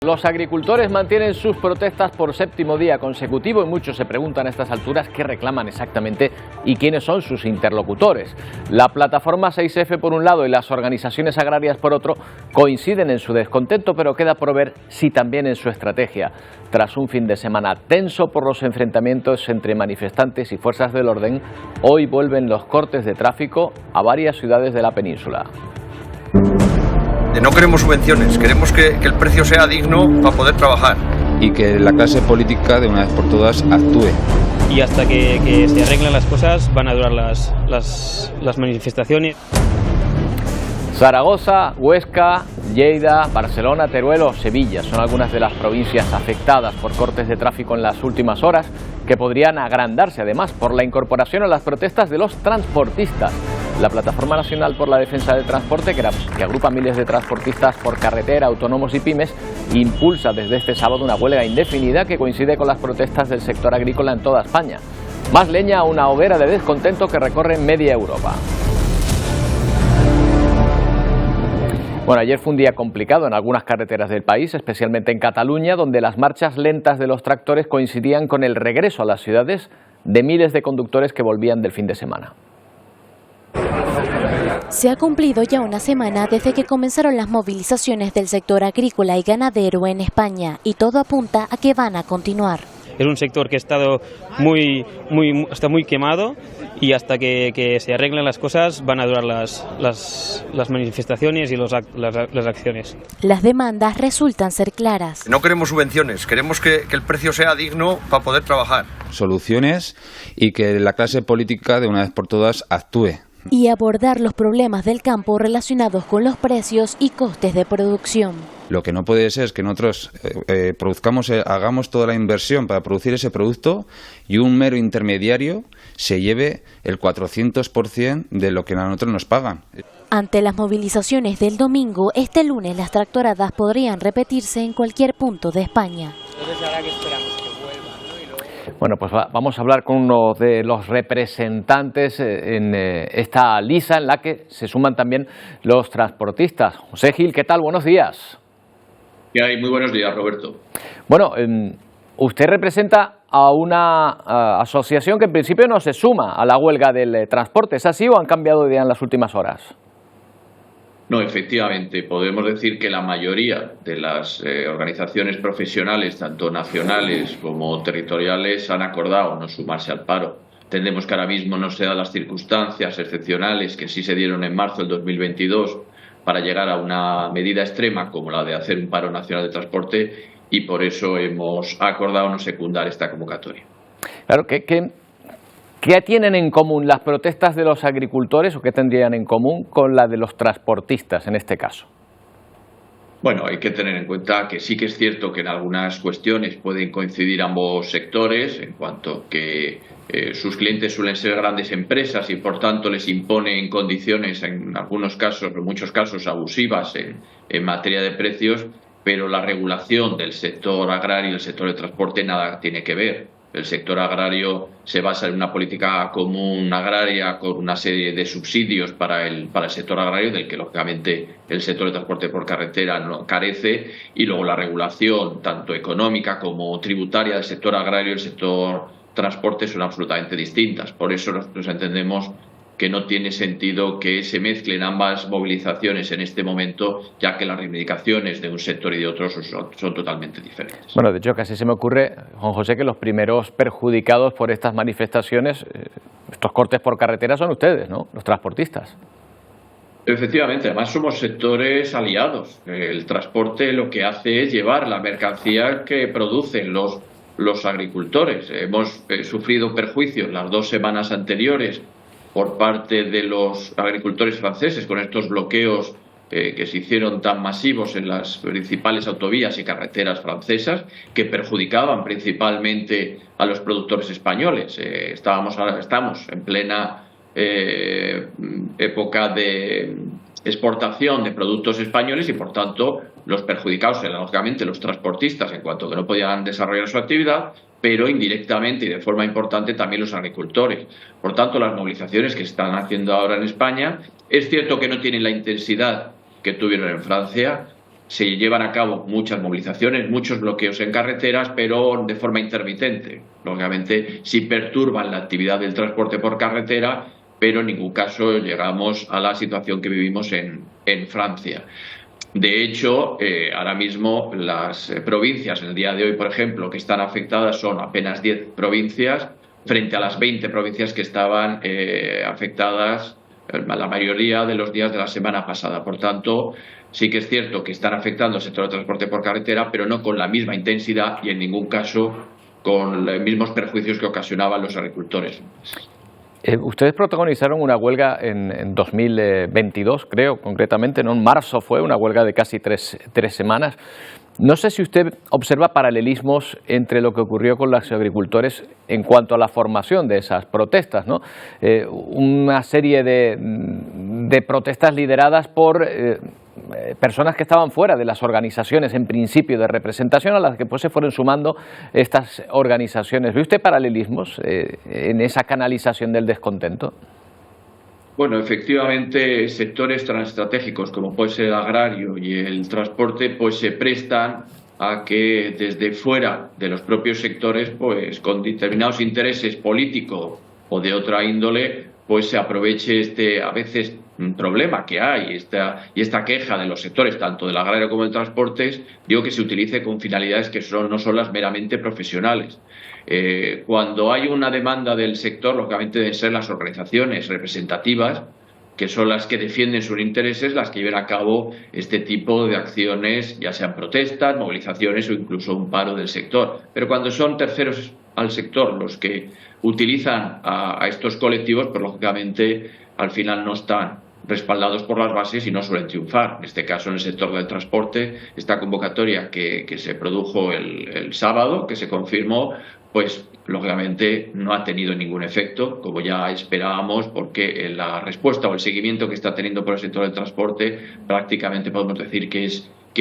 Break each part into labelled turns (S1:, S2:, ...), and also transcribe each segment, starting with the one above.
S1: Los agricultores mantienen sus protestas por séptimo día consecutivo y muchos se preguntan a estas alturas qué reclaman exactamente y quiénes son sus interlocutores. La plataforma 6F por un lado y las organizaciones agrarias por otro coinciden en su descontento, pero queda por ver si también en su estrategia. Tras un fin de semana tenso por los enfrentamientos entre manifestantes y fuerzas del orden, hoy vuelven los cortes de tráfico a varias ciudades de la península.
S2: No queremos subvenciones, queremos que el precio sea digno para poder trabajar.
S3: Y que la clase política de una vez por todas actúe.
S4: Y hasta que se arreglen las cosas van a durar las manifestaciones.
S1: Zaragoza, Huesca, Lleida, Barcelona, Teruel o Sevilla son algunas de las provincias afectadas por cortes de tráfico en las últimas horas, que podrían agrandarse además por la incorporación a las protestas de los transportistas. La Plataforma Nacional por la Defensa del Transporte, que agrupa miles de transportistas por carretera, autónomos y pymes, impulsa desde este sábado una huelga indefinida que coincide con las protestas del sector agrícola en toda España. Más leña a una hoguera de descontento que recorre media Europa. Bueno, ayer fue un día complicado en algunas carreteras del país, especialmente en Cataluña, donde las marchas lentas de los tractores coincidían con el regreso a las ciudades de miles de conductores que volvían del fin de semana.
S5: Se ha cumplido ya una semana desde que comenzaron las movilizaciones del sector agrícola y ganadero en España y todo apunta a que van a continuar.
S4: Es un sector que ha estado está muy quemado y hasta que se arreglen las cosas van a durar las manifestaciones y las acciones.
S5: Las demandas resultan ser claras.
S2: No queremos subvenciones, queremos que el precio sea digno para poder trabajar.
S3: Soluciones y que la clase política de una vez por todas actúe.
S5: Y abordar los problemas del campo relacionados con los precios y costes de producción.
S3: Lo que no puede ser es que nosotros hagamos toda la inversión para producir ese producto y un mero intermediario se lleve el 400% de lo que a nosotros nos pagan.
S5: Ante las movilizaciones del domingo, este lunes las tractoradas podrían repetirse en cualquier punto de España.
S4: Entonces, ahora que esperamos que vuelvan, ¿no?
S1: Bueno, pues vamos a hablar con uno de los representantes en esta lisa en la que se suman también los transportistas. José Gil, ¿qué tal? Buenos días.
S6: ¿Qué hay? Muy buenos días, Roberto.
S1: Bueno, usted representa a una asociación que en principio no se suma a la huelga del transporte. ¿Es así o han cambiado de idea en las últimas horas?
S6: No, efectivamente, podemos decir que la mayoría de las organizaciones profesionales, tanto nacionales como territoriales, han acordado no sumarse al paro. Entendemos que ahora mismo no se dan las circunstancias excepcionales que sí se dieron en marzo del 2022 para llegar a una medida extrema como la de hacer un paro nacional de transporte y por eso hemos acordado no secundar esta convocatoria.
S1: Claro, ¿qué tienen en común las protestas de los agricultores o qué tendrían en común con la de los transportistas en este caso?
S6: Bueno, hay que tener en cuenta que sí que es cierto que en algunas cuestiones pueden coincidir ambos sectores, en cuanto que sus clientes suelen ser grandes empresas y por tanto les imponen condiciones en algunos casos, en muchos casos abusivas en materia de precios, pero la regulación del sector agrario y el sector de transporte nada tiene que ver. El sector agrario se basa en una política común agraria con una serie de subsidios para el sector agrario, del que lógicamente el sector de transporte por carretera no carece, y luego la regulación tanto económica como tributaria del sector agrario y el sector transporte son absolutamente distintas. Por eso nosotros entendemos que no tiene sentido que se mezclen ambas movilizaciones en este momento, ya que las reivindicaciones de un sector y de otro son totalmente diferentes.
S1: Bueno, de hecho, casi se me ocurre, Juan José, que los primeros perjudicados por estas manifestaciones, estos cortes por carretera, son ustedes, ¿no?, los transportistas.
S6: Efectivamente, además somos sectores aliados. El transporte lo que hace es llevar la mercancía que producen los agricultores. Hemos sufrido perjuicios las 2 semanas anteriores por parte de los agricultores franceses con estos bloqueos que se hicieron tan masivos en las principales autovías y carreteras francesas, que perjudicaban principalmente a los productores españoles. Estamos en plena época de exportación de productos españoles y por tanto los perjudicados eran lógicamente los transportistas en cuanto que no podían desarrollar su actividad, pero indirectamente y de forma importante también los agricultores. Por tanto, las movilizaciones que se están haciendo ahora en España, es cierto que no tienen la intensidad que tuvieron en Francia, se llevan a cabo muchas movilizaciones, muchos bloqueos en carreteras, pero de forma intermitente. Lógicamente, sí perturban la actividad del transporte por carretera, pero en ningún caso llegamos a la situación que vivimos en Francia. De hecho, ahora mismo las provincias, en el día de hoy, por ejemplo, que están afectadas son apenas 10 provincias, frente a las 20 provincias que estaban afectadas la mayoría de los días de la semana pasada. Por tanto, sí que es cierto que están afectando al sector de transporte por carretera, pero no con la misma intensidad y en ningún caso con los mismos perjuicios que ocasionaban los agricultores.
S1: Ustedes protagonizaron una huelga en 2022, creo, concretamente, ¿no? En marzo fue una huelga de casi tres semanas. No sé si usted observa paralelismos entre lo que ocurrió con los agricultores en cuanto a la formación de esas protestas, ¿no? Una serie de protestas lideradas por personas que estaban fuera de las organizaciones en principio de representación, a las que pues se fueron sumando estas organizaciones. ¿Ve usted paralelismos en esa canalización del descontento?
S6: Bueno, efectivamente, sectores tan estratégicos como puede ser el agrario y el transporte, pues se prestan a que desde fuera de los propios sectores, pues con determinados intereses políticos o de otra índole, pues se aproveche este, a veces, un problema que hay y esta queja de los sectores, tanto del agrario como del transporte, digo que se utilice con finalidades que no son las meramente profesionales. Cuando hay una demanda del sector, lógicamente deben ser las organizaciones representativas, que son las que defienden sus intereses, las que lleven a cabo este tipo de acciones, ya sean protestas, movilizaciones o incluso un paro del sector. Pero cuando son terceros al sector los que utilizan a estos colectivos, pues lógicamente al final no están respaldados por las bases y no suelen triunfar. En este caso, en el sector del transporte, esta convocatoria que se produjo el sábado, que se confirmó, pues lógicamente no ha tenido ningún efecto, como ya esperábamos, porque la respuesta o el seguimiento que está teniendo por el sector del transporte prácticamente podemos decir que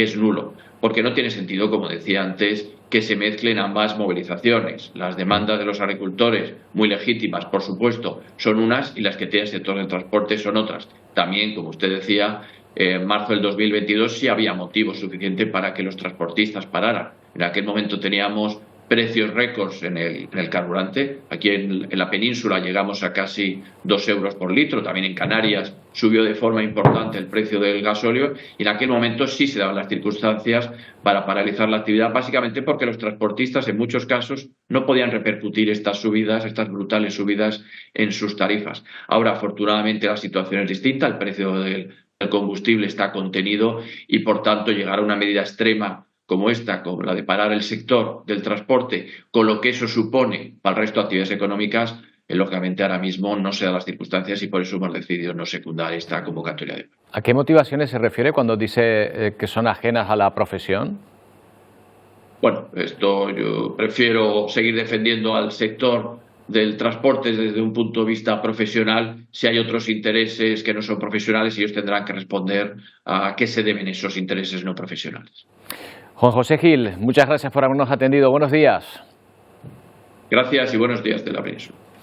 S6: es nulo, porque no tiene sentido, como decía antes, que se mezclen ambas movilizaciones. Las demandas de los agricultores, muy legítimas, por supuesto, son unas y las que tiene el sector del transporte son otras. También, como usted decía, en marzo del 2022 sí había motivo suficiente para que los transportistas pararan. En aquel momento teníamos precios récords en el carburante. Aquí en la península llegamos a casi 2 euros por litro. También en Canarias subió de forma importante el precio del gasóleo y en aquel momento sí se daban las circunstancias para paralizar la actividad, básicamente porque los transportistas en muchos casos no podían repercutir estas brutales subidas en sus tarifas. Ahora, afortunadamente, la situación es distinta, el precio del combustible está contenido y, por tanto, llegar a una medida extrema como esta, como la de parar el sector del transporte, con lo que eso supone para el resto de actividades económicas, lógicamente ahora mismo no se dan las circunstancias y por eso hemos decidido no secundar esta convocatoria.
S1: ¿A qué motivaciones se refiere cuando dice que son ajenas a la profesión?
S6: Bueno, yo prefiero seguir defendiendo al sector del transporte desde un punto de vista profesional. Si hay otros intereses que no son profesionales, ellos tendrán que responder a qué se deben esos intereses no profesionales.
S1: Juan José Gil, muchas gracias por habernos atendido. Buenos días.
S6: Gracias y buenos días de la península.